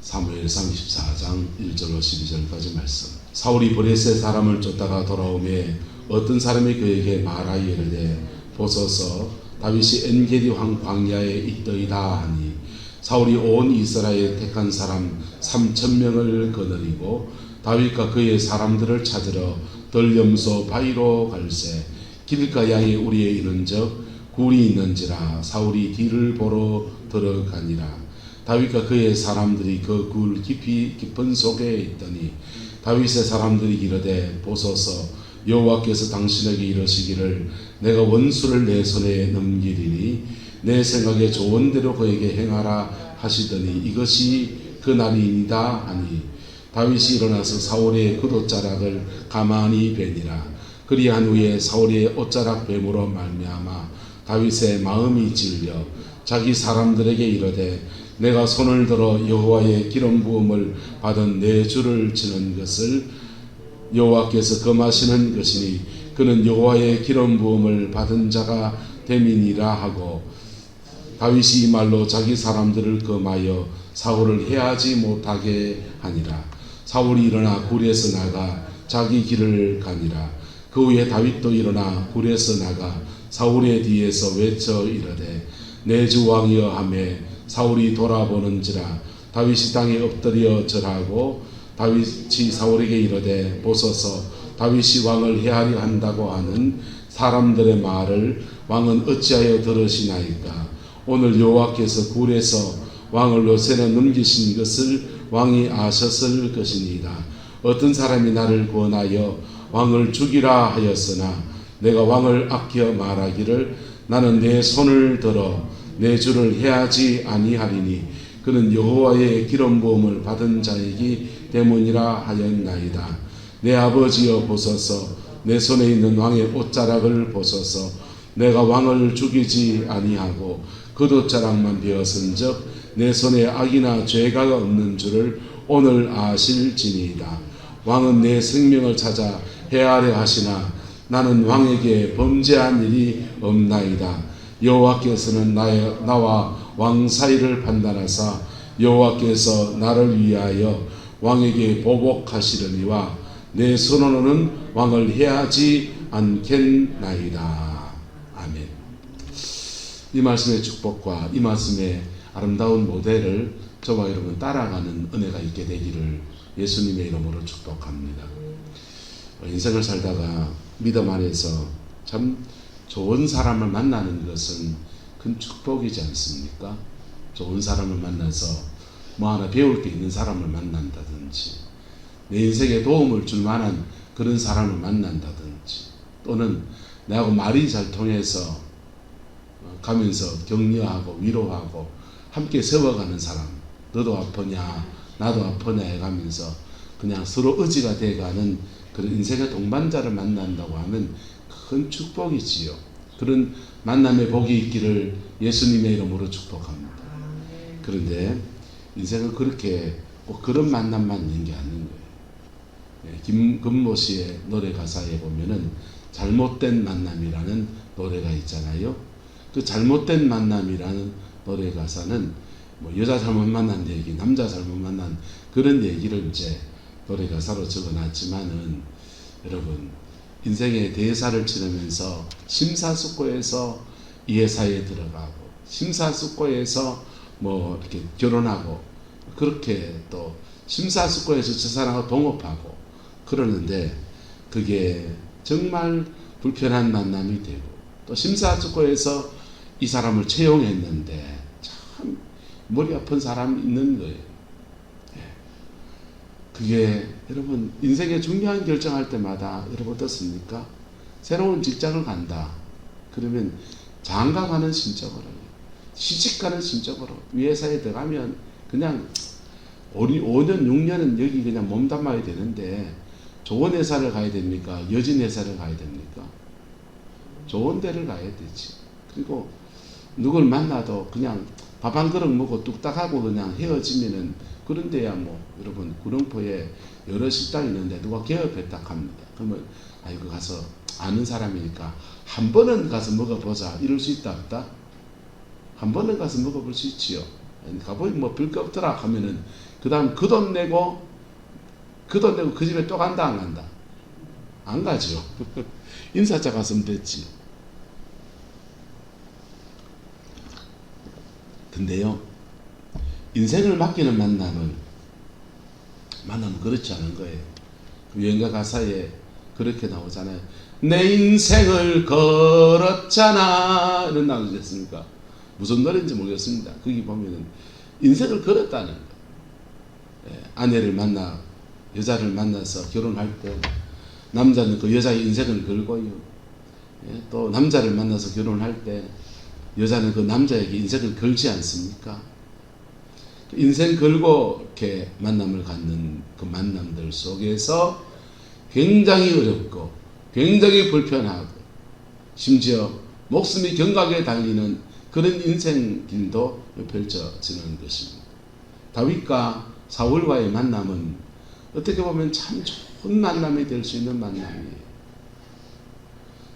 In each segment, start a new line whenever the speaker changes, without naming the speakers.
사무엘상 24장 1절로 12절까지 말씀. 사울이 브레스의 사람을 쫓다가 돌아오매 어떤 사람이 그에게 말하여 이르되 보소서 다윗이 엔게디 황 광야에 있더이다 하니 사울이 온 이스라엘에 택한 사람 3,000명을 거느리고 다윗과 그의 사람들을 찾으러 덜염소 바위로 갈새 길가 양에 우리에 이른적 굴이 있는지라 사울이 뒤를 보러 들어가니라. 다윗과 그의 사람들이 그 굴 깊은 속에 있더니 다윗의 사람들이 이르되 보소서 여호와께서 당신에게 이르시기를 내가 원수를 내 손에 넘기리니 내 생각에 좋은 대로 그에게 행하라 하시더니 이것이 그 날이니이다 하니 다윗이 일어나서 사울의 겉옷자락을 가만히 베니라. 그리한 후에 사울의 옷자락 뱀으로 말미암아 다윗의 마음이 질려 자기 사람들에게 이르되 내가 손을 들어 여호와의 기름 부음을 받은 내 주를 치는 것을 여호와께서 금하시는 것이니 그는 여호와의 기름 부음을 받은 자가 됨이니라 하고 다윗이 이 말로 자기 사람들을 금하여 사울을 해하지 못하게 하니라. 사울이 일어나 굴에서 나가 자기 길을 가니라. 그 후에 다윗도 일어나 굴에서 나가 사울의 뒤에서 외쳐 이르되 내 주 왕이여 하매 사울이 돌아보는지라 다윗이 땅에 엎드려 절하고 다윗이 사울에게 이르되 보소서 다윗이 왕을 해하려 한다고 하는 사람들의 말을 왕은 어찌하여 들으시나이까. 오늘 여호와께서 굴에서 왕을 요새나 넘기신 것을 왕이 아셨을 것이니이다. 어떤 사람이 나를 권하여 왕을 죽이라 하였으나 내가 왕을 아껴 말하기를 나는 내 손을 들어 내 주를 해하지 아니하리니 그는 여호와의 기름 부음을 받은 자이기 때문이라 하였나이다. 내 아버지여 보소서 내 손에 있는 왕의 옷자락을 보소서 내가 왕을 죽이지 아니하고 겉옷자락만 베었은즉 내 손에 악이나 죄가 없는 줄을 오늘 아실지니이다. 왕은 내 생명을 찾아 해하려 하시나 나는 왕에게 범죄한 일이 없나이다. 여호와께서는 나와 왕 사이를 판단하사 여호와께서 나를 위하여 왕에게 보복하시려니와 내 손으로는 왕을 해하지 않겠나이다. 아멘. 이 말씀의 축복과 이 말씀의 아름다운 모델을 저와 여러분 따라가는 은혜가 있게 되기를 예수님의 이름으로 축복합니다. 인생을 살다가 믿음 안에서 참 좋은 사람을 만나는 것은 큰 축복이지 않습니까? 좋은 사람을 만나서 뭐 하나 배울 게 있는 사람을 만난다든지 내 인생에 도움을 줄 만한 그런 사람을 만난다든지 또는 나하고 말이 잘 통해서 가면서 격려하고 위로하고 함께 세워가는 사람, 너도 아프냐 나도 아프냐 해가면서 그냥 서로 의지가 돼가는 그런 인생의 동반자를 만난다고 하면 큰 축복이지요. 그런 만남의 복이 있기를 예수님의 이름으로 축복합니다. 그런데 인생은 그렇게 꼭 그런 만남만 있는 게 아닌 거예요. 김건모 씨의 노래 가사에 보면은 잘못된 만남이라는 노래가 있잖아요. 그 잘못된 만남이라는 노래 가사는 뭐 여자 잘못 만난 얘기, 남자 잘못 만난 그런 얘기를 이제 노래 가사로 적어놨지만은 여러분 인생의 대사를 치르면서 심사숙고해서 이 회사에 들어가고 심사숙고해서 뭐 이렇게 결혼하고 그렇게 또 심사숙고해서 저 사람하고 동업하고 그러는데 그게 정말 불편한 만남이 되고 또 심사숙고해서 이 사람을 채용했는데 참 머리 아픈 사람이 있는 거예요. 그게 여러분 인생의 중요한 결정할 때마다 여러분 어떻습니까? 새로운 직장을 간다. 그러면 장가 가는 심적으로 시집 가는 심적으로 이 회사에 들어가면 그냥 5년 6년은 여기 그냥 몸담아야 되는데 좋은 회사를 가야 됩니까? 여진 회사를 가야 됩니까? 좋은 데를 가야 되지. 그리고 누굴 만나도 그냥 밥 한 그릇 먹고 뚝딱 하고 그냥 헤어지면은 그런 데야 뭐 여러분 구룡포에 여러 식당이 있는데 누가 개업했다 합니다. 그러면 아이고 가서 아는 사람이니까 한 번은 가서 먹어보자 이럴 수 있다 없다? 한 번은 가서 먹어볼 수 있지요. 가보니 뭐 별 게 없더라 하면은 그 다음 그 돈 내고 그 집에 또 간다 안 간다? 안 가죠. 인사자 갔으면 됐지. 근데요, 인생을 맡기는 만남은 그렇지 않은 거예요. 유행가 가사에 그렇게 나오잖아요. 내 인생을 걸었잖아, 이런 나오지 않습니까? 무슨 노래인지 모르겠습니다. 거기 보면은 인생을 걸었다는 거예요. 아내를 만나 여자를 만나서 결혼할 때 남자는 그 여자의 인생을 걸고요. 또 남자를 만나서 결혼할 때 여자는 그 남자에게 인생을 걸지 않습니까? 인생 걸고 이렇게 만남을 갖는 그 만남들 속에서 굉장히 어렵고 굉장히 불편하고 심지어 목숨이 경각에 달리는 그런 인생 길도 펼쳐지는 것입니다. 다윗과 사울과의 만남은 어떻게 보면 참 좋은 만남이 될 수 있는 만남이에요.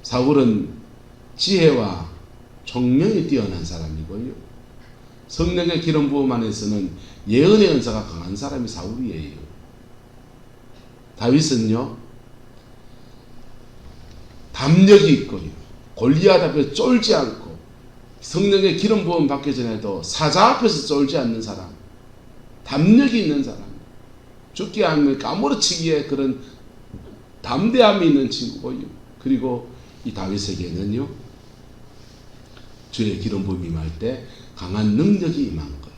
사울은 지혜와 총명이 뛰어난 사람이고요. 성령의 기름 부음 안에서는 예언의 은사가 강한 사람이 사울이에요. 다윗은요, 담력이 있고요. 골리앗 앞에 쫄지 않고 성령의 기름 부음 받기 전에도 사자 앞에서 쫄지 않는 사람, 담력이 있는 사람, 죽기 않으면 까무러치기에 그런 담대함이 있는 친구고요. 그리고 이 다윗에게는요, 주의 기름 부음이 임할 때 강한 능력이 임한 거예요.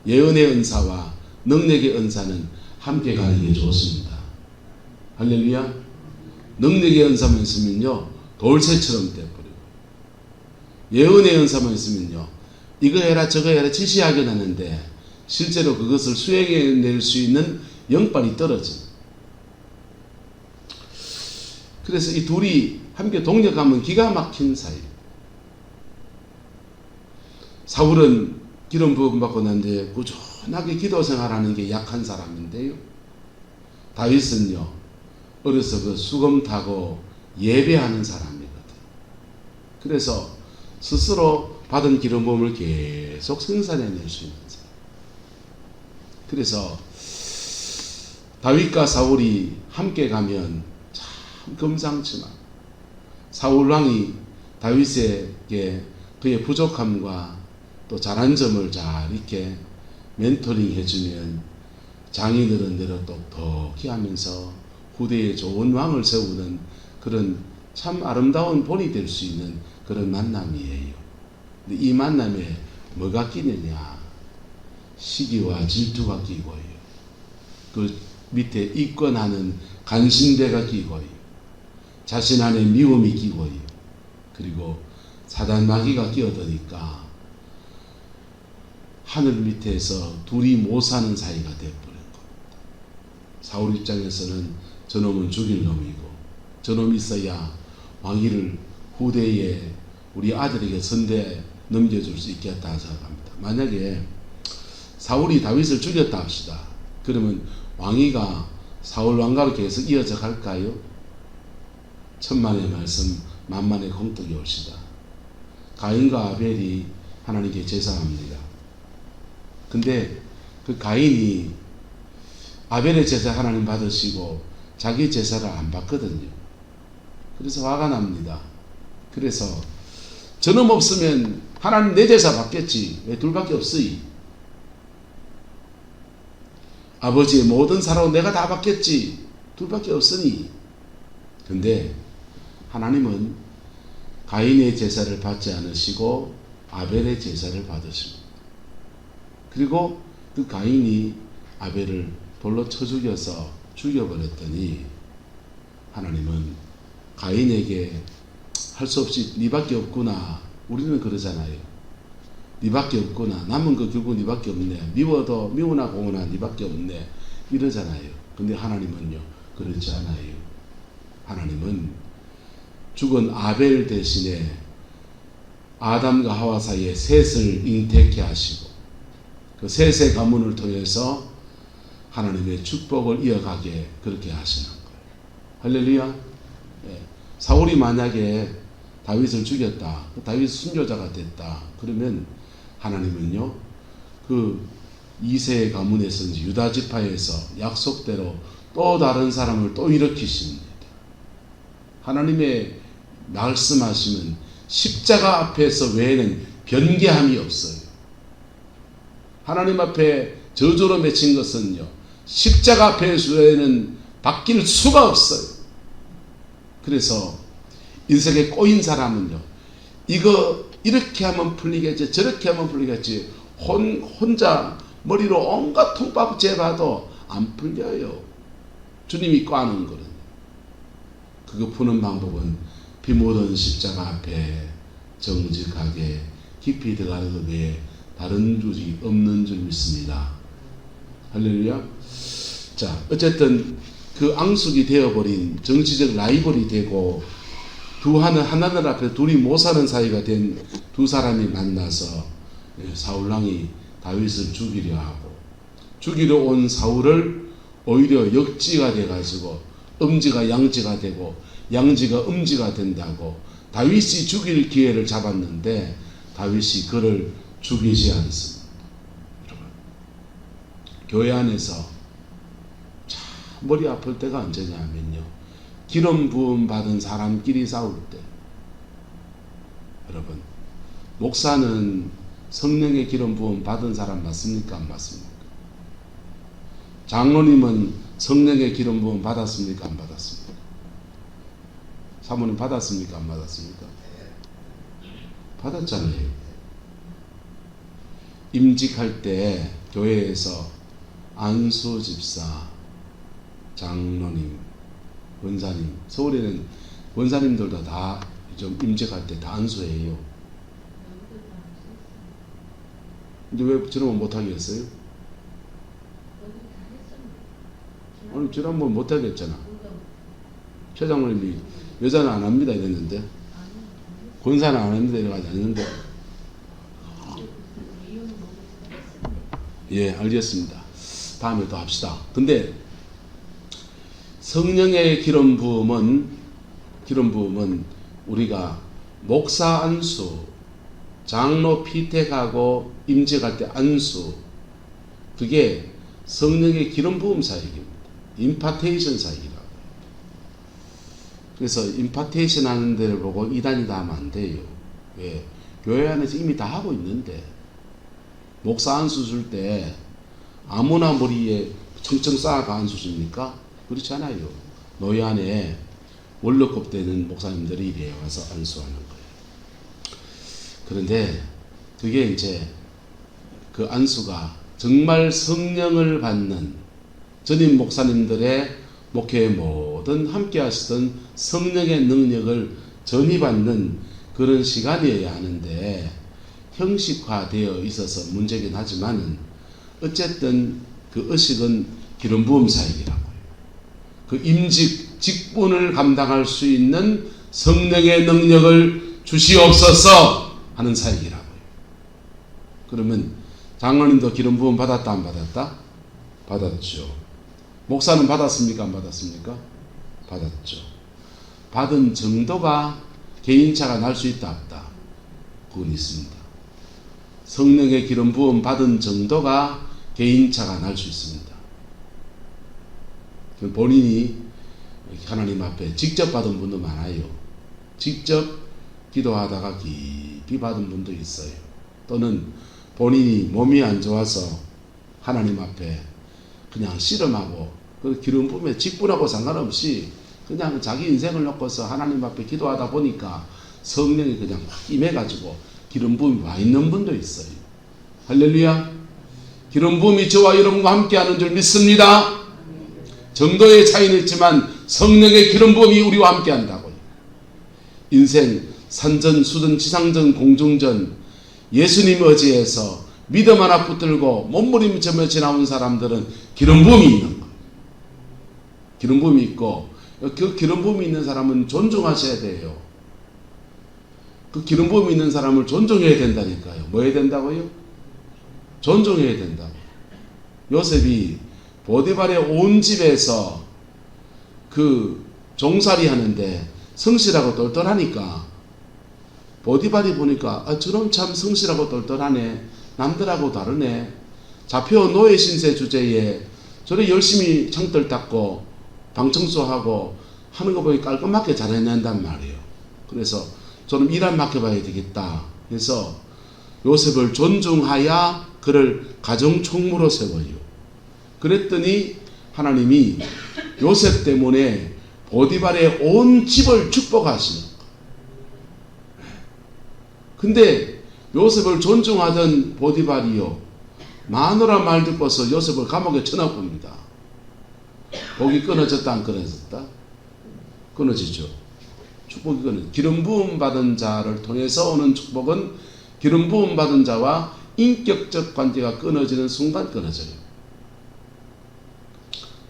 예언의 은사와 능력의 은사는 함께 가는 게 좋습니다. 할렐루야. 능력의 은사만 있으면요, 돌쇠처럼 돼버리고, 예언의 은사만 있으면요, 이거 해라 저거 해라 지시하긴 하는데 실제로 그것을 수행해낼 수 있는 영빨이 떨어져. 그래서 이 둘이 함께 동력하면 기가 막힌 사이. 사울은 기름 부음 받고 난 뒤에 꾸준하게 기도 생활하는 게 약한 사람인데요, 다윗은요, 어려서 그 수금 타고 예배하는 사람이거든. 그래서 스스로 받은 기름 부음을 계속 생산해낼 수 있는 사람. 그래서 다윗과 사울이 함께 가면 참 금상치만 사울 왕이 다윗에게 그의 부족함과 또 잘한 점을 잘 이렇게 멘토링 해주면 장인어른 대로 똑똑히 하면서 후대에 좋은 왕을 세우는 그런 참 아름다운 본이 될 수 있는 그런 만남이에요. 근데 이 만남에 뭐가 끼느냐? 시기와 질투가 끼고요. 그 밑에 이권하는 간신대가 끼고요. 자신 안에 미움이 끼고요. 그리고 사단 마귀가 끼어드니까 하늘 밑에서 둘이 못 사는 사이가 되어버린 겁니다. 사울 입장에서는 저놈은 죽일 놈이고 저놈이 있어야 왕위를 후대에 우리 아들에게 선대 넘겨줄 수 있겠다 생각합니다. 만약에 사울이 다윗을 죽였다 합시다. 그러면 왕위가 사울 왕가로 계속 이어져 갈까요? 천만의 말씀 만만의 공덕이 옳시다. 가인과 아벨이 하나님께 제사합니다. 근데 그 가인이 아벨의 제사 하나님 받으시고 자기 제사를 안 받거든요. 그래서 화가 납니다. 그래서 저놈 없으면 하나님 내 제사 받겠지. 왜 둘밖에 없으이? 아버지의 모든 사랑은 내가 다 받겠지. 둘밖에 없으니. 근데 하나님은 가인의 제사를 받지 않으시고 아벨의 제사를 받으십니다. 그리고 그 가인이 아벨을 돌로 쳐 죽여서 죽여버렸더니 하나님은 가인에게 할 수 없이 니밖에 없구나. 우리는 그러잖아요. 니밖에 없구나. 남은 거 결국 니밖에 없네. 미워도 미우나 공우나 니밖에 없네. 이러잖아요. 근데 하나님은요, 그렇지 않아요. 하나님은 죽은 아벨 대신에 아담과 하와 사이에 셋을 잉태케 하시고 그 셋의 가문을 통해서 하나님의 축복을 이어가게 그렇게 하시는 거예요. 할렐루야. 사울이 만약에 다윗을 죽였다, 다윗 순교자가 됐다, 그러면 하나님은요, 그 이세의 가문에서 유다 지파에서 약속대로 또 다른 사람을 또 일으키십니다. 하나님의 말씀하시면 십자가 앞에서 외에는 변개함이 없어요. 하나님 앞에 저주로 맺힌 것은요, 십자가 앞에 외에는 바뀔 수가 없어요. 그래서 인생에 꼬인 사람은요, 이거 이렇게 하면 풀리겠지, 저렇게 하면 풀리겠지, 혼자 머리로 온갖 통밥 재봐도 안 풀려요. 주님이 꽈는 거는. 그거 푸는 방법은 피 묻은 십자가 앞에 정직하게 깊이 들어가는 것 외에 다른 줄이 없는 줄 믿습니다. 할렐루야. 자, 어쨌든 그 앙숙이 되어버린 정치적 라이벌이 되고 하나님 앞에 둘이 못 사는 사이가 된 두 사람이 만나서 사울왕이 다윗을 죽이려 하고, 죽이려 온 사울을 오히려 역지가 돼가지고 음지가 양지가 되고 양지가 음지가 된다고 다윗이 죽일 기회를 잡았는데 다윗이 그를 죽이지 않습니다. 여러분, 교회 안에서 참 머리 아플 때가 언제냐면요, 기름 부음 받은 사람끼리 싸울 때. 여러분, 목사는 성령의 기름 부음 받은 사람 맞습니까? 안 맞습니까? 장로님은 성령의 기름 부음 받았습니까? 안 받았습니까? 사모님 받았습니까? 안 받았습니까? 받았잖아요. 임직할 때 교회에서 안수 집사, 장로님, 원사님, 서울에는 원사님들도 다 좀 임직할 때 다 안수해요. 근데 왜 저러면 못하게 했어요? 아니, 지난번 못하게 했잖아. 최 장로님이 여자는 안 합니다 이랬는데, 권사는 안 합니다 이래가지고 안 했는데. 예, 알겠습니다. 다음에 또 합시다. 근데 성령의 기름 부음은 우리가 목사 안수, 장로 피택하고 임직할 때 안수, 그게 성령의 기름 부음 사역입니다. 임파테이션 사역이라고. 그래서 임파테이션 하는 데를 보고 이단이다 하면 안 돼요. 왜? 교회 안에서 이미 다 하고 있는데, 목사 안수 줄 때 아무나 머리에 청청 쌓아가 안수 줍니까? 그렇지 않아요. 노예 안에 월급급 되는 목사님들이 이래 와서 안수하는 거예요. 그런데 그게 이제 그 안수가 정말 성령을 받는 전임 목사님들의 목회에 모든 함께 하시던 성령의 능력을 전이받는 그런 시간이어야 하는데, 형식화되어 있어서 문제긴 하지만은 어쨌든 그 의식은 기름 부음 사역이라고요. 그 임직 직분을 감당할 수 있는 성령의 능력을 주시옵소서 하는 사역이라고요. 그러면 장로님도 기름 부음 받았다 안 받았다? 받았죠. 목사는 받았습니까 안 받았습니까? 받았죠. 받은 정도가 개인차가 날 수 있다 없다? 그건 있습니다. 성령의 기름 부음 받은 정도가 개인차가 날 수 있습니다. 본인이 하나님 앞에 직접 받은 분도 많아요. 직접 기도하다가 깊이 받은 분도 있어요. 또는 본인이 몸이 안 좋아서 하나님 앞에 그냥 씨름하고, 그 기름 부음에 직분하고 상관없이 그냥 자기 인생을 놓고서 하나님 앞에 기도하다 보니까 성령이 그냥 확 임해가지고 기름 부음이 와 있는 분도 있어요. 할렐루야. 기름 부음이 저와 여러분과 함께하는 줄 믿습니다. 정도의 차이는 있지만 성령의 기름 부음이 우리와 함께한다고요. 인생 산전, 수전, 지상전, 공중전, 예수님 의지해서 믿음 하나 붙들고 몸부림치며 지나온 사람들은 기름 부음이 있는 거예요. 기름 부음이 있고, 그 기름 부음이 있는 사람은 존중하셔야 돼요. 그 기름 부음이 있는 사람을 존중해야 된다니까요. 뭐 해야 된다고요? 존중해야 된다고. 요셉이 보디발의 온 집에서 그 종살이 하는데 성실하고 똘똘하니까 보디발이 보니까 저놈 참 성실하고 똘똘하네, 남들하고 다르네, 잡혀 노예 신세 주제에 저를 열심히 창들 닦고 방 청소하고 하는 거 보니 깔끔하게 잘 해낸단 말이에요. 그래서 저는 일 안 맡겨봐야 되겠다 해서 요셉을 존중하여 그를 가정총무로 세워요. 그랬더니 하나님이 요셉 때문에 보디발의 온 집을 축복하시는 거예요. 근데 요셉을 존중하던 보디발이요, 마누라 말 듣고서 요셉을 감옥에 쳐넣습니다. 복이 끊어졌다 안 끊어졌다? 끊어지죠. 축복이 끊어져. 기름 부음 받은 자를 통해서 오는 축복은 기름 부음 받은 자와 인격적 관계가 끊어지는 순간 끊어져요.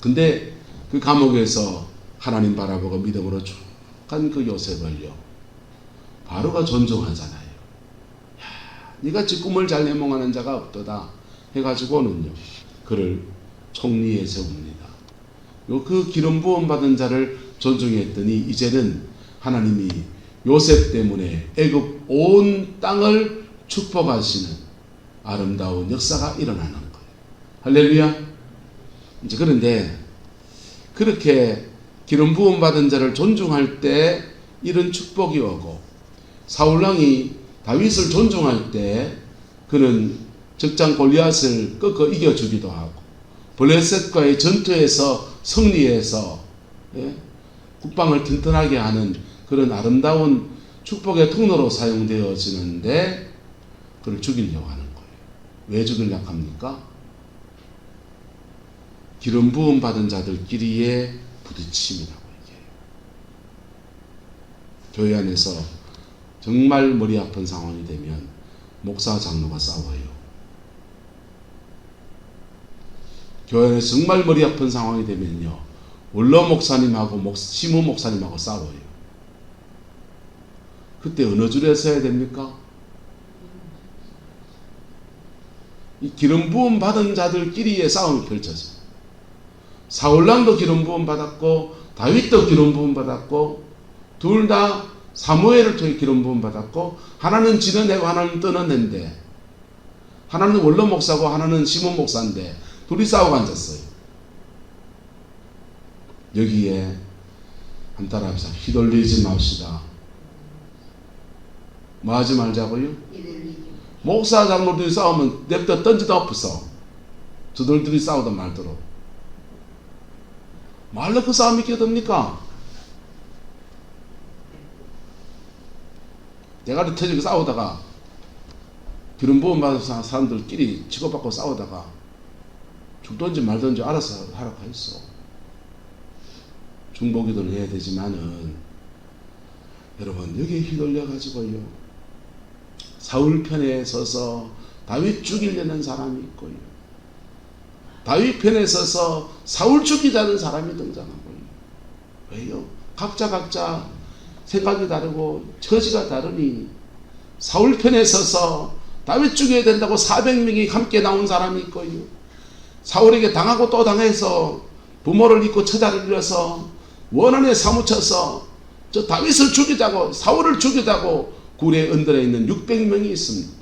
근데 그 감옥에서 하나님 바라보고 믿음으로 쭉 간 그 요셉을요, 바로가 존중하잖아요. 야, 니같이 꿈을 잘 해몽하는 자가 없도다 해가지고는요, 그를 총리에 세웁니다. 그 기름 부음 받은 자를 존중했더니 이제는 하나님이 요셉 때문에 애굽 온 땅을 축복하시는 아름다운 역사가 일어나는 거예요. 할렐루야. 이제 그런데 그렇게 기름 부음 받은 자를 존중할 때 이런 축복이 오고, 사울왕이 다윗을 존중할 때 그는 적장 골리앗을 꺾어 이겨주기도 하고, 블레셋과의 전투에서 승리해서 국방을 튼튼하게 하는 그런 아름다운 축복의 통로로 사용되어지는데 그를 죽이려고 하는 거예요. 왜 죽이려고 합니까? 기름 부음 받은 자들끼리의 부딪힘이라고 얘기해요. 교회 안에서 정말 머리 아픈 상황이 되면 목사 장로가 싸워요. 교회 안에서 정말 머리 아픈 상황이 되면요, 원로 목사님하고 시무 목사님하고 싸워요. 그때 어느 줄에 서야 됩니까? 이 기름 부음 받은 자들끼리의 싸움이 펼쳐져요. 사울왕도 기름 부음 받았고 다윗도 기름 부음 받았고, 둘 다 사무엘을 통해 기름 부음 받았고, 하나는 지어내고 하나는 떠나낸데, 하나는 원로 목사고 하나는 시무 목사인데 둘이 싸우고 앉았어요. 여기에 한 따라 합시다. 휘둘리지 맙시다. 뭐 하지 말자고요? 목사 장로들이 싸우면 냅다 던지다 엎어서 저들끼리 싸우던 말대로 말로 그 싸움이 끼어듭니까? 대가리 터지고 싸우다가 기름 부음 받은 사람들끼리 치고받고 싸우다가 죽든지 말든지 알아서 하라고 했어. 중보기도를 해야 되지만은 여러분, 여기에 휘둘려 가지고요, 사울 편에 서서 다윗 죽이려는 사람이 있고요, 다윗 편에 서서 사울 죽이자는 사람이 등장하고요. 왜요? 각자 생각이 다르고 처지가 다르니 사울 편에 서서 다윗 죽여야 된다고 400명이 함께 나온 사람이 있고요, 사울에게 당하고 또 당해서 부모를 잊고 처자를 잃어서 원한에 사무쳐서 저 다윗을 죽이자고, 사울을 죽이자고 굴에 얹들어 있는 600명이 있습니다.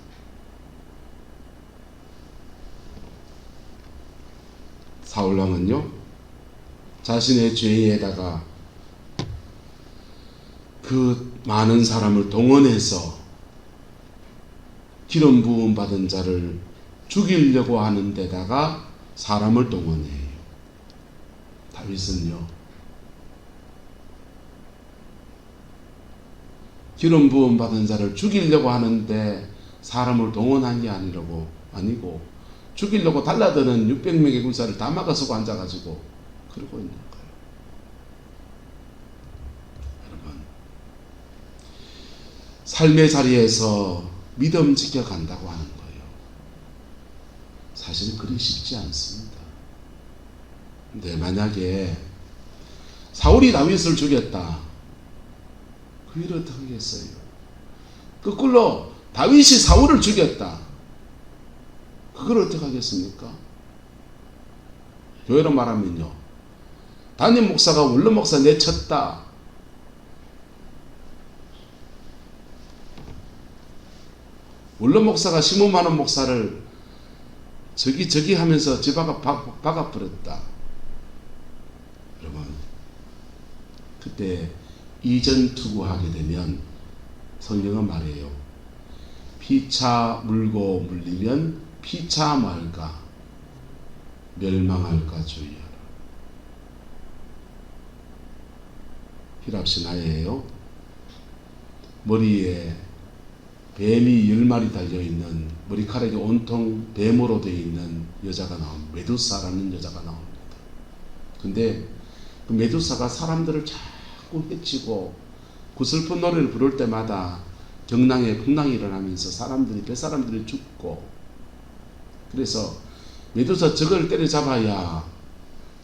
사울왕은요, 자신의 죄에다가 그 많은 사람을 동원해서 기름 부음 받은 자를 죽이려고 하는 데다가 사람을 동원해요. 다윗은요, 기름 부음 받은 자를 죽이려고 하는데 사람을 동원한 게 아니고 죽이려고 달라드는 600명의 군사를 다 막아서고 앉아가지고 그러고 있는 거예요. 여러분, 삶의 자리에서 믿음 지켜간다고 하는 거예요. 사실은 그리 쉽지 않습니다. 근데 만약에 사울이 다윗을 죽였다, 그 일을 어떻게 하겠어요? 거꾸로 다윗이 사울을 죽였다, 그걸 어떻게 하겠습니까? 교회로 말하면요, 담임 목사가 원로 목사 내쳤다, 원로 목사가 심호많은 목사를 저기 하면서 집 박아버렸다. 여러분, 그때 이전투구하게 되면 성경은 말해요. 피차 물고 물리면 피차 말까 멸망할까 주의하라. 히랍신화예요. 머리에 뱀이 10마리 달려있는, 머리카락이 온통 뱀으로 되어 있는 여자가 나옵니다. 메두사라는 여자가 나옵니다. 근데 그 메두사가 사람들을 자꾸 해치고 그 슬픈 노래를 부를 때마다 경낭에 풍랑이 일어나면서 뱃사람들이 죽고, 그래서 메두사 저걸 때려잡아야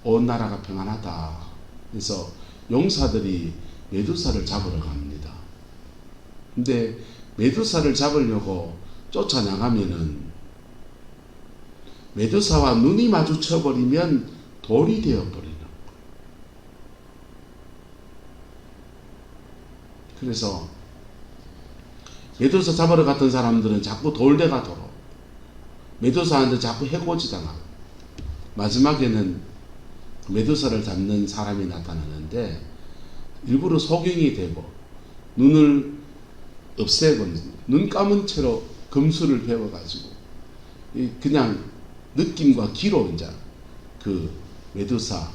온 나라가 평안하다. 그래서 용사들이 메두사를 잡으러 갑니다. 근데 메두사를 잡으려고 쫓아나가면은 메두사와 눈이 마주쳐버리면 돌이 되어버리는 거예요. 그래서 메두사 잡으러 갔던 사람들은 자꾸 돌대가 돌아 메두사한테 자꾸 해코지당하고, 마지막에는 메두사를 잡는 사람이 나타나는데 일부러 소경이 되고 눈을 없애고 눈 감은 채로 금수를 배워가지고 그냥 느낌과 기로 이제 그 메두사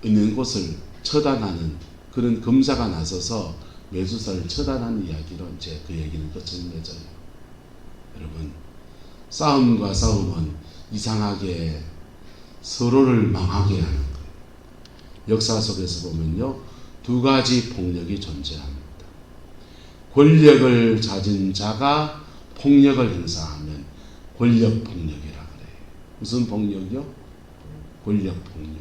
있는 곳을 처단하는 그런 검사가 나서서 메두사를 처단하는 이야기로 이제 그 얘기는 끝을 맺어요. 여러분, 싸움과 싸움은 이상하게 서로를 망하게 하는 거예요. 역사 속에서 보면요, 두 가지 폭력이 존재합니다. 권력을 가진 자가 폭력을 행사하면 권력 폭력이라 그래요. 무슨 폭력이요? 권력 폭력.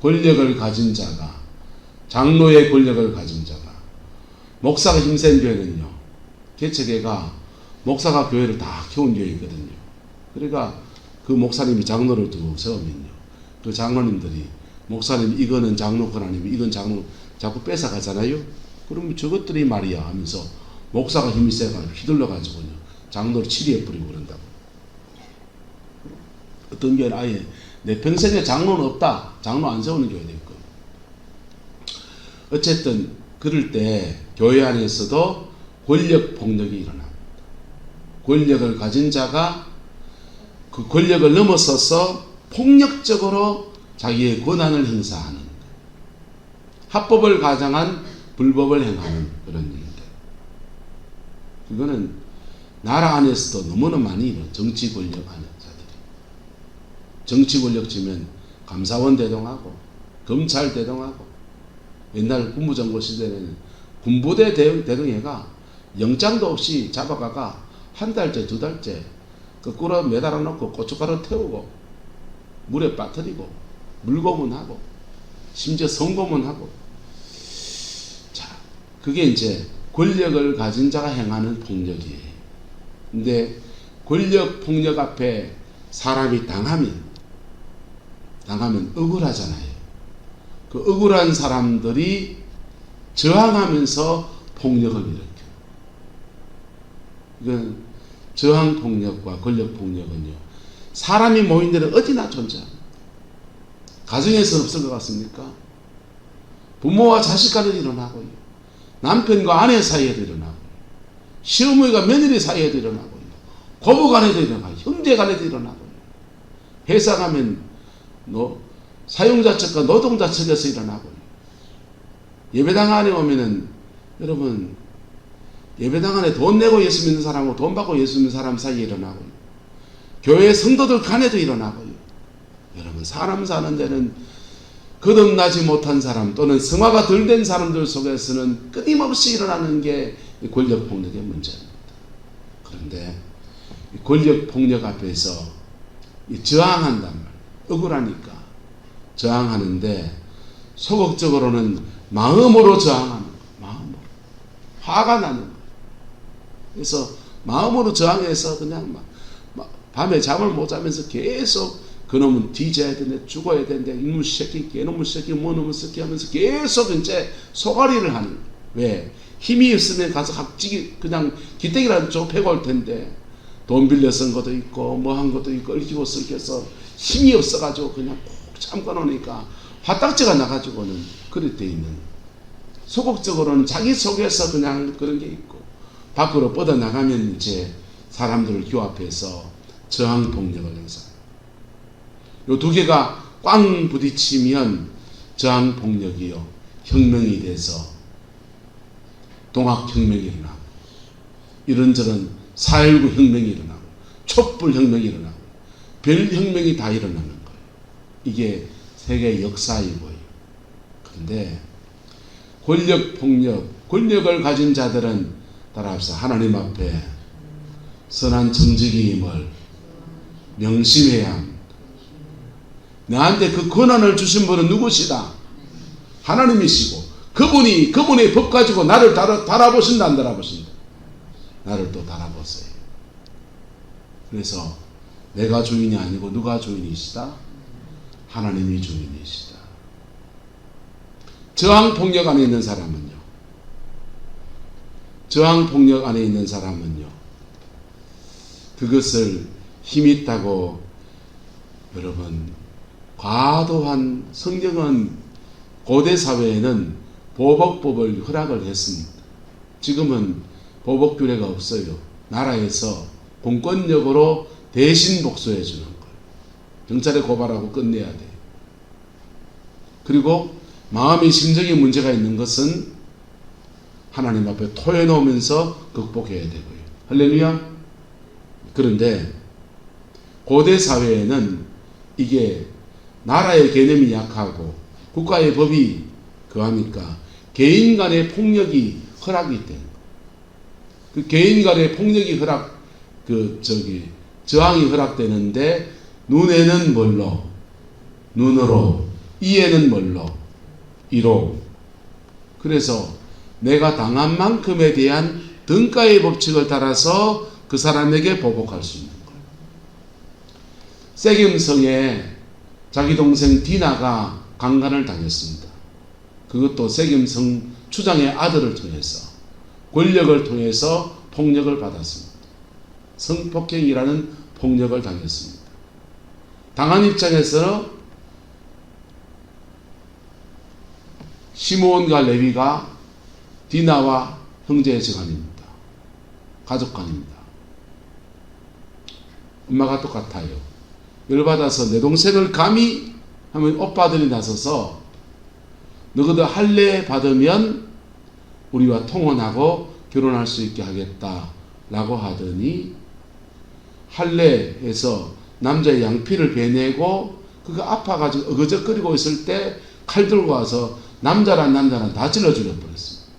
권력을 가진 자가, 장로의 권력을 가진 자가, 목사가 힘센 교회는요, 개척회가 목사가 교회를 다 키운 교회거든요. 그러니까 그 목사님이 장로를 두고 세우면요, 그 장로님들이 목사님 이거는 장로 건 아니면 이건 장로 자꾸 뺏어가잖아요. 그러면 저것들이 말이야 하면서 목사가 힘이 세가지고 휘둘러가지고요 장로를 치리해버리고 그런다고. 어떤 교회는 아예 내 평생에 장로는 없다, 장로 안 세우는 교회도 있고. 어쨌든 그럴 때 교회 안에서도 권력 폭력이 일어납니다. 권력을 가진 자가 그 권력을 넘어서서 폭력적으로 자기의 권한을 행사하는 거예요. 합법을 가장한 불법을 행하는 그런 일들. 이거는 나라 안에서도 너무나 많이 일어나요. 정치 권력 하는 자들이. 정치 권력 지면 감사원 대동하고 검찰 대동하고, 옛날 군부정부 시대에는 군부대 대동회가 영장도 없이 잡아가가 한 달째 두 달째 거꾸로 매달아 놓고 고춧가루 태우고 물에 빠뜨리고 물고문하고 심지어 성고문하고. 자, 그게 이제 권력을 가진 자가 행하는 폭력이에요. 근데 권력 폭력 앞에 사람이 당하면 억울하잖아요. 그 억울한 사람들이 저항하면서 폭력을 일으켜. 이건 저항 폭력과 권력 폭력은요, 사람이 모인 데는 어디나 존재합니다. 가정에서는 없을 것 같습니까? 부모와 자식 간에도 일어나고요, 남편과 아내 사이에도 일어나고, 시어머니가 며느리 사이에도 일어나고요, 고부 간에도 일어나고, 형제 간에도 일어나고요, 회사 가면 사용자 측과 노동자 측에서 일어나고요, 예배당 안에 오면은 여러분, 예배당 안에 돈 내고 예수 믿는 사람하고 돈 받고 예수 믿는 사람 사이에 일어나고요, 교회 성도들 간에도 일어나고요. 여러분, 사람 사는 데는 거듭나지 못한 사람 또는 성화가 덜 된 사람들 속에서는 끊임없이 일어나는 게 권력 폭력의 문제입니다. 그런데 권력 폭력 앞에서 저항한단 말이에요. 억울하니까 저항하는데 소극적으로는 마음으로 저항하는 거예요. 마음으로. 화가 나는 거예요. 그래서 마음으로 저항해서 그냥 막 밤에 잠을 못 자면서 계속 그놈은 뒤져야 되는데, 죽어야 되는데, 이놈의 새끼, 개놈의 새끼, 뭐놈의 새끼 하면서 계속 이제 소가리를 하는 거예요. 왜? 힘이 있으면 가서 갑자기 그냥 기대기라도 좀 패고 올 텐데, 돈 빌려 쓴 것도 있고 뭐 한 것도 있고 얽히고 썩혀서 힘이 없어가지고 그냥 꼭 참고 노니까 화딱지가 나가지고는 그렇게 돼 있는, 소극적으로는 자기 속에서 그냥 그런 게 있고 밖으로 뻗어나가면 이제 사람들을 규합해서 저항폭력을 행사해요. 요 두 개가 꽝 부딪히면 저항폭력이요 혁명이 돼서 동학혁명이 일어나고 이런저런 4.19 혁명이 일어나고 촛불혁명이 일어나고 별혁명이 다 일어나는 거예요. 이게 세계 역사이고요. 그런데 권력폭력, 권력을 가진 자들은 따라합시다. 하나님 앞에 선한 정직임을 명심해야 합니다. 나한테 그 권한을 주신 분은 누구시다? 하나님이시고 그분의 법 가지고 나를 달아보신다 안 달아보신다? 나를 또 달아보세요. 그래서 내가 주인이 아니고 누가 주인이시다? 하나님이 주인이시다. 저항폭력 안에 있는 사람은요, 저항폭력 안에 있는 사람은요, 그것을 힘있다고 여러분 과도한, 성경은 고대 사회에는 보복법을 허락을 했습니다. 지금은 보복 규례가 없어요. 나라에서 공권력으로 대신 복수해 주는 거예요. 경찰에 고발하고 끝내야 돼요. 그리고 마음의 심정에 문제가 있는 것은 하나님 앞에 토해놓으면서 극복해야 되고요. 할렐루야. 그런데 고대 사회에는 이게 나라의 개념이 약하고 국가의 법이 그하니까 개인 간의 폭력이 허락이 되는 거예요. 그 개인 간의 폭력이 저항이 허락되는데 눈에는 뭘로? 눈으로. 이에는 뭘로? 이로. 그래서 내가 당한 만큼에 대한 등가의 법칙을 따라서 그 사람에게 보복할 수 있는 거예요. 세겜성에 자기 동생 디나가 강간을 당했습니다. 그것도 세겜성 추장의 아들을 통해서, 권력을 통해서 폭력을 받았습니다. 성폭행이라는 폭력을 당했습니다. 당한 입장에서 시므온과 레위가 디나와 형제의 정간입니다. 가족간입니다. 엄마가 똑같아요. 열받아서 내 동생을 감히 하면 오빠들이 나서서 너희들 할례 받으면 우리와 통혼하고 결혼할 수 있게 하겠다 라고 하더니 할례에서 남자의 양피를 베내고 그거 아파가지고 어거적거리고 있을 때 칼 들고 와서 남자란 다 찔러 죽여버렸습니다.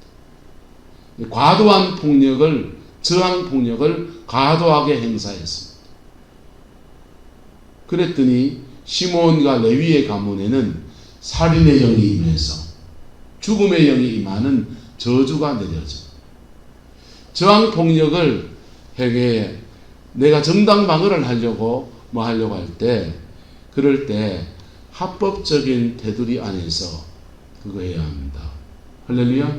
과도한 폭력을, 저항 폭력을 과도하게 행사했습니다. 그랬더니 시므온과 레위의 가문에는 살인의 영이 임해서 죽음의 영이 임하는 저주가 내려져. 저항 폭력을 해결해 내가 정당 방어를 하려고 할 때, 그럴 때 합법적인 테두리 안에서 그거 해야 합니다. 할렐루야.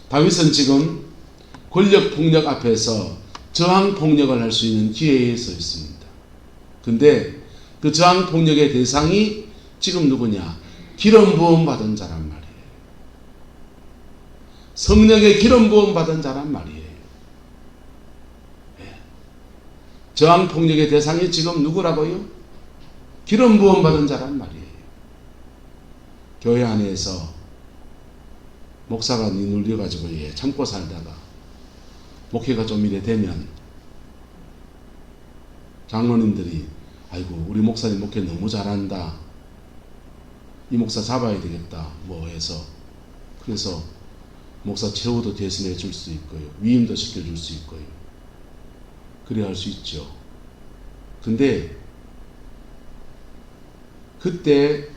다윗은 지금 권력 폭력 앞에서 저항 폭력을 할 수 있는 기회에 서 있습니다. 근데 그 저항 폭력의 대상이 지금 누구냐? 기름 부음 받은 자란 말이에요. 성령의 기름 부음 받은 자란 말이에요. 저항 폭력의 대상이 지금 누구라고요? 기름 부음 받은 자란 말이에요. 교회 안에서 목사가 눌려가지고 참고 살다가 목회가 좀 이래 되면 장로님들이 아이고 우리 목사님 목회 너무 잘한다, 이 목사 잡아야 되겠다 뭐 해서, 그래서 목사 최후도 대신해 줄 수 있고요, 위임도 시켜줄 수 있고요, 그래야 할 수 있죠. 근데 그때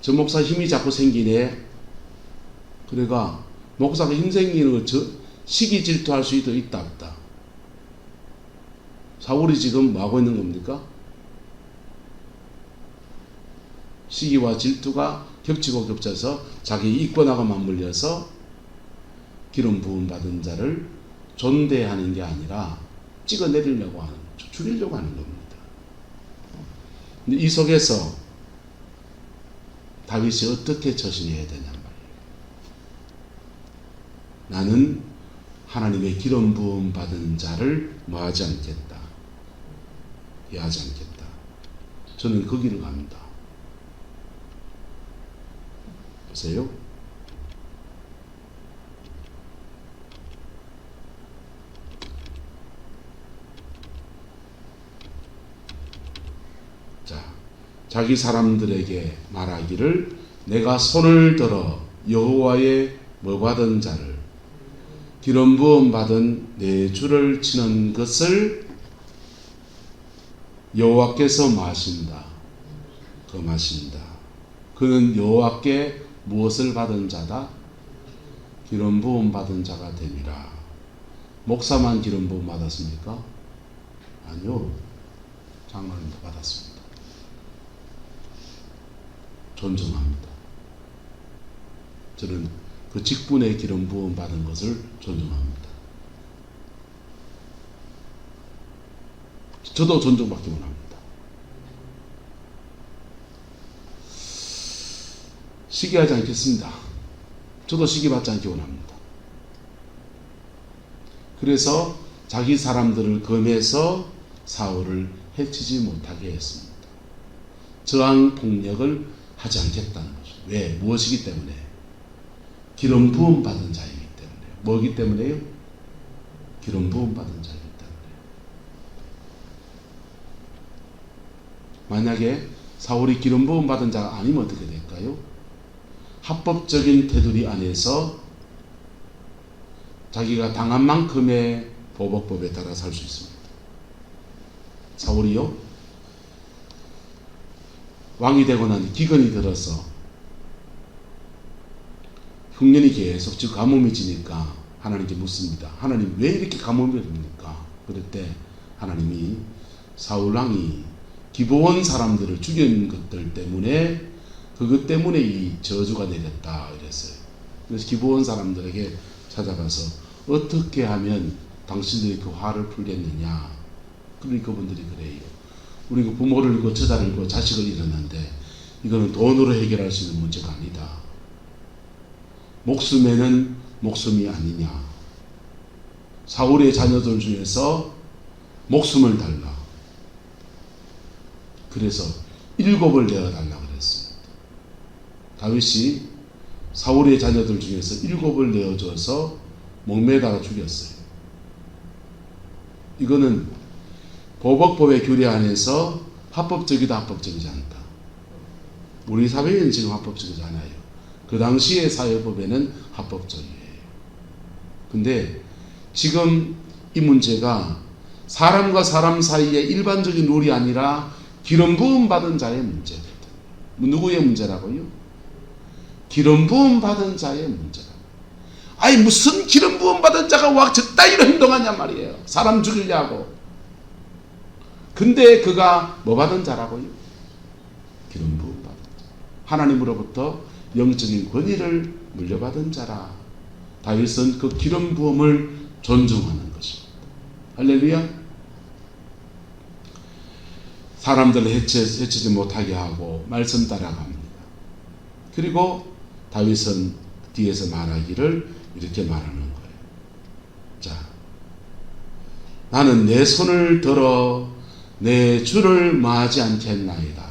저 목사 힘이 자꾸 생기네, 그러니까 목사가 힘 생기는 거 시기 질투할 수도 있다 없다? 사울이 지금 뭐 하고 있는 겁니까? 시기와 질투가 겹치고 겹쳐서 자기 이권하고 맞물려서 기름 부음 받은 자를 존대하는 게 아니라 찍어내리려고 하는 거죠. 죽이려고 하는 겁니다. 근데 이 속에서 다윗이 어떻게 처신해야 되냔 말이에요. 나는 하나님의 기름 부음 받은 자를 뭐하지 않겠다. 해하지 않겠다. 저는 그 길을 갑니다. 보세요. 자, 자기 사람들에게 말하기를 내가 손을 들어 여호와의 뭐 받은 자를 기름 부음 받은 내 주를 치는 것을 여호와께서 마신다. 그 마신다. 그는 여호와께 무엇을 받은 자다? 기름 부음 받은 자가 됨이라. 목사만 기름 부음 받았습니까? 아니요. 장로님도 받았습니다. 존중합니다. 저는 그 직분의 기름 부음 받은 것을 존중합니다. 저도 존중받기 원합니다. 시기하지 않겠습니다. 저도 시기받지 않기 원합니다. 그래서 자기 사람들을 검해서 사울을 해치지 못하게 했습니다. 저항 폭력을 하지 않겠다는 거죠. 왜? 무엇이기 때문에? 기름 부음 받은 자이기 때문에. 뭐기 때문에요? 기름 부음 받은 자이기 때문에. 만약에 사울이 기름 부음 받은 자가 아니면 어떻게 될까요? 합법적인 테두리 안에서 자기가 당한 만큼의 보복법에 따라 살 수 있습니다. 사울이요? 왕이 되고 난 기근이 들어서 흉년이 계속 즉 가뭄이 지니까 하나님께 묻습니다. 하나님 왜 이렇게 가뭄이 옵니까? 그럴 때 하나님이 사울 왕이 기브온 사람들을 죽인 것들 때문에 그것 때문에 이 저주가 내렸다 이랬어요. 그래서 기브온 사람들에게 찾아가서 어떻게 하면 당신들이 그 화를 풀겠느냐. 그러니 그분들이 그래요. 우리 그 부모를 잃고 처자를 잃고 자식을 잃었는데 이거는 돈으로 해결할 수 있는 문제가 아니다. 목숨에는 목숨이 아니냐. 사울의 자녀들 중에서 목숨을 달라. 그래서 7을 내어달라 그랬습니다. 다윗이 사울의 자녀들 중에서 7을 내어줘서 목매다가 죽였어요. 이거는 보복법의 규례 안에서 합법적이다 합법적이지 않다. 우리 사회에는 지금 합법적이지 않아요. 그 당시의 사회법에는 합법적이에요. 근데 지금 이 문제가 사람과 사람 사이의 일반적인 룰이 아니라 기름 부음 받은 자의 문제거든. 누구의 문제라고요? 기름 부음 받은 자의 문제라고. 아니 무슨 기름 부음 받은 자가 와 저따위로 행동하냐 말이에요. 사람 죽이려고. 근데 그가 뭐 받은 자라고요? 기름 부음 받은 자. 하나님으로부터 영적인 권위를 물려받은 자라. 다윗은 그 기름 부음을 존중하는 것입니다. 할렐루야. 사람들을 해치지 못하게 하고 말씀 따라갑니다. 그리고 다윗은 뒤에서 말하기를 이렇게 말하는 거예요. 자, 나는 내 손을 들어 내 주를 마하지 않겠나이다.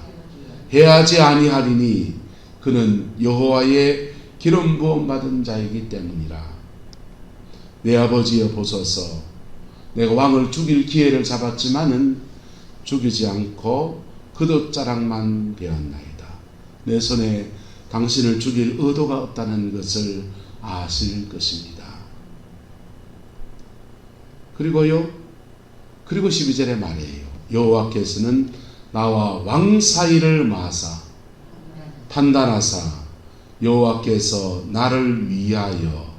해하지 아니하리니 그는 여호와의 기름 부음 받은 자이기 때문이라. 내 아버지여 보소서, 내가 왕을 죽일 기회를 잡았지만은 죽이지 않고 그돛자락만 베었나이다. 내 손에 당신을 죽일 의도가 없다는 것을 아실 것입니다. 그리고요, 그리고 12절에 말해요. 여호와께서는 나와 왕 사이를 마사 판단하사 여호와께서 나를 위하여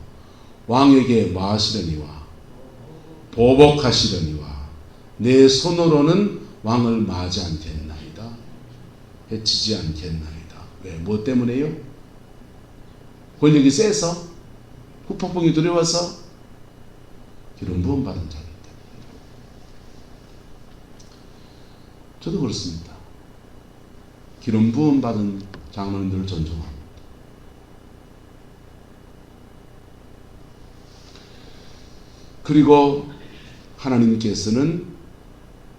왕에게 마하시려니와 보복하시려니와 내 손으로는 왕을 마하지 않겠나이다. 해치지 않겠나이다. 왜? 뭐 때문에요? 권력이 세서? 후폭풍이 두려워서? 기름 부음 받은 자이기 때문에. 저도 그렇습니다. 기름 부음 받은 장로님들을 존중합니다. 그리고 하나님께서는,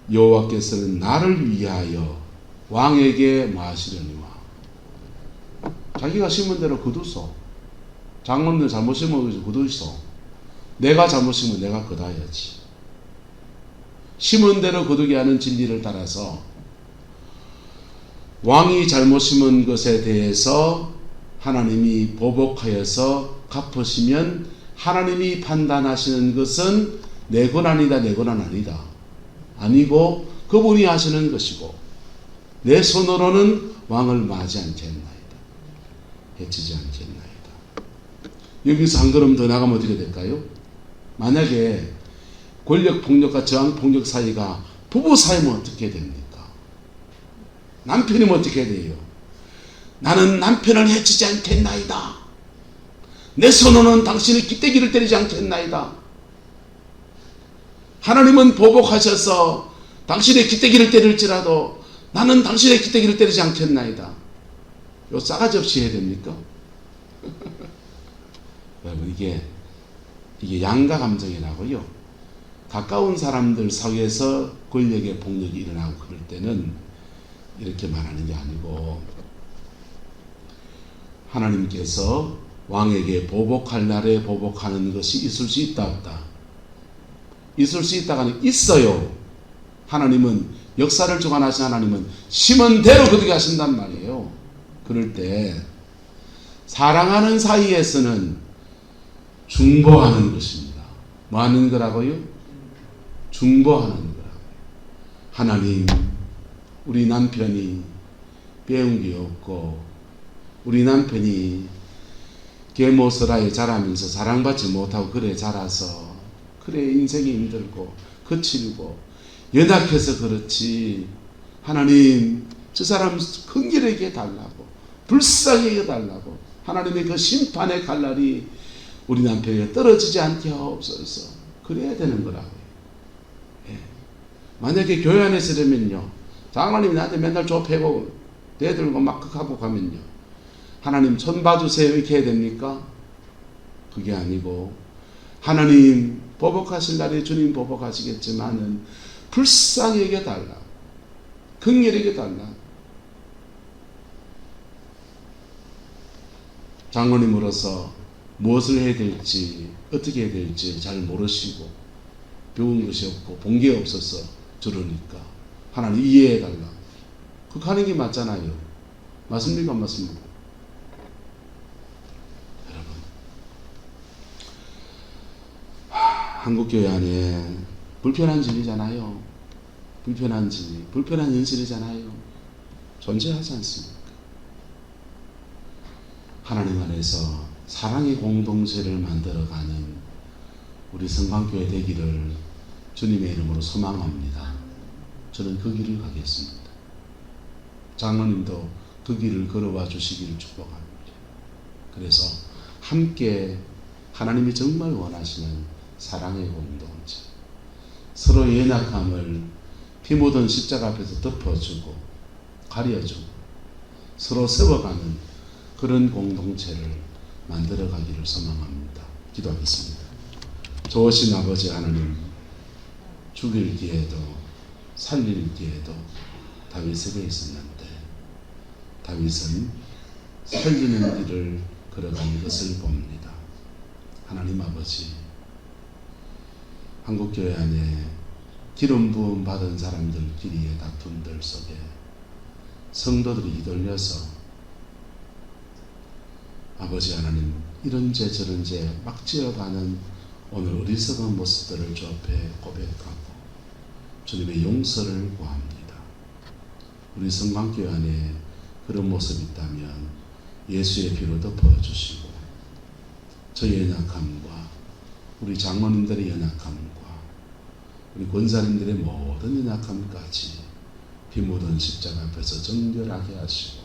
여호와께서는 나를 위하여 왕에게 마시려니와. 자기가 심은 대로 거두소. 장로님들 잘못 심으면 거두소. 내가 잘못 심으면 내가 거둬야지. 심은 대로 거두게 하는 진리를 따라서 왕이 잘못 심은 것에 대해서 하나님이 보복하여서 갚으시면 하나님이 판단하시는 것은 내 권한이다, 내 권한 아니다. 아니고 그분이 하시는 것이고, 내 손으로는 왕을 마지 않겠나이다. 해치지 않겠나이다. 여기서 한 걸음 더 나가면 어떻게 될까요? 만약에 권력폭력과 저항폭력 사이가 부부 사이면 어떻게 됩니까? 남편이면 어떻게 돼요? 나는 남편을 해치지 않겠나이다. 내 손으로는 당신의 기대기를 때리지 않겠나이다. 하나님은 보복하셔서 당신의 기대기를 때릴지라도 나는 당신의 기대기를 때리지 않겠나이다. 요 싸가지 없이 해야 됩니까? 여러분, 이게 양가 감정이라고요. 가까운 사람들 사이에서 권력의 폭력이 일어나고 그럴 때는 이렇게 말하는 게 아니고, 하나님께서 왕에게 보복할 날에 보복하는 것이 있을 수 있다 없다? 있을 수 있다가 있어요. 하나님은, 역사를 주관하신 하나님은 심은 대로 거두게 하신단 말이에요. 그럴 때 사랑하는 사이에서는 중보하는 것입니다. 뭐 하는 거라고요? 중보하는 거라고요. 하나님, 우리 남편이 배운 게 없고, 우리 남편이 계모스라에 자라면서 사랑받지 못하고 그래 자라서 그래 인생이 힘들고 거칠고 연약해서 그렇지. 하나님, 저 사람 긍휼하게 해달라고, 불쌍하게 해달라고. 하나님의 그 심판의 칼날이 우리 남편에게 떨어지지 않게 하옵소서. 그래야 되는 거라고요. 예. 만약에 교회 안에서 이러면요, 장로님이 나한테 맨날 좁혀고 대들고 막 하고 가면요, 하나님 손 봐주세요 이렇게 해야 됩니까? 그게 아니고, 하나님 보복하실 날에 주님 보복하시겠지만은 불쌍히 여겨달라, 긍휼히 여겨달라. 장로님으로서 무엇을 해야 될지, 어떻게 해야 될지 잘 모르시고 배운 것이 없고 본 게 없어서 저러니까 하나님 이해해달라. 그렇게 하는 게 맞잖아요. 맞습니까? 안 맞습니까? 여러분, 한국교회 안에 불편한 진리잖아요. 불편한 진리, 불편한 현실이잖아요. 존재하지 않습니까? 하나님 안에서 사랑의 공동체를 만들어가는 우리 성광교회 되기를 주님의 이름으로 소망합니다. 저는 그 길을 가겠습니다. 장로님도 그 길을 걸어와 주시기를 축복합니다. 그래서 함께 하나님이 정말 원하시는 사랑의 공동체, 서로의 연약함을 피 묻은 십자가 앞에서 덮어주고 가려주고 서로 세워가는 그런 공동체를 만들어가기를 소망합니다. 기도하겠습니다. 좋으신 아버지 하나님, 죽일 기에도 살릴 기에도 다윗에게 있었는데 다윗은 살리는 길을 걸어간 것을 봅니다. 하나님 아버지, 한국교회 안에 기름 부음 받은 사람들끼리의 다툼들 속에 성도들이 휘둘려서 아버지 하나님, 이런 죄 저런 죄 막 지어가는 오늘 어리석은 모습들을 주 앞에 고백하고 주님의 용서를 구합니다. 우리 성광교회 안에 그런 모습이 있다면 예수의 피로 덮어주시고 저의 연약함과 우리 장로님들의 연약함과 우리 권사님들의 모든 연약함까지 피 묻은 십자가 앞에서 정결하게 하시고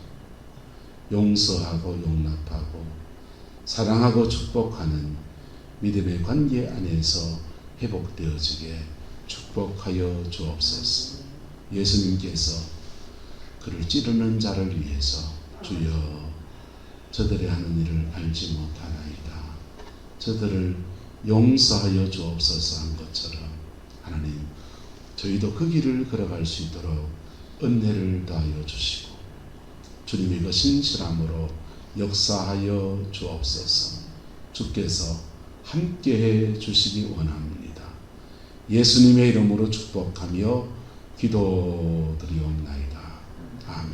용서하고 용납하고 사랑하고 축복하는 믿음의 관계 안에서 회복되어지게 축복하여 주옵소서. 예수님께서 그를 찌르는 자를 위해서 주여 저들이 하는 일을 알지 못하나이다, 저들을 용서하여 주옵소서 한 것처럼 하나님, 저희도 그 길을 걸어갈 수 있도록 은혜를 더하여 주시고 주님의 그 신실함으로 역사하여 주옵소서. 주께서 함께해 주시기 원합니다. 예수님의 이름으로 축복하며 기도드리옵나이다. 아멘.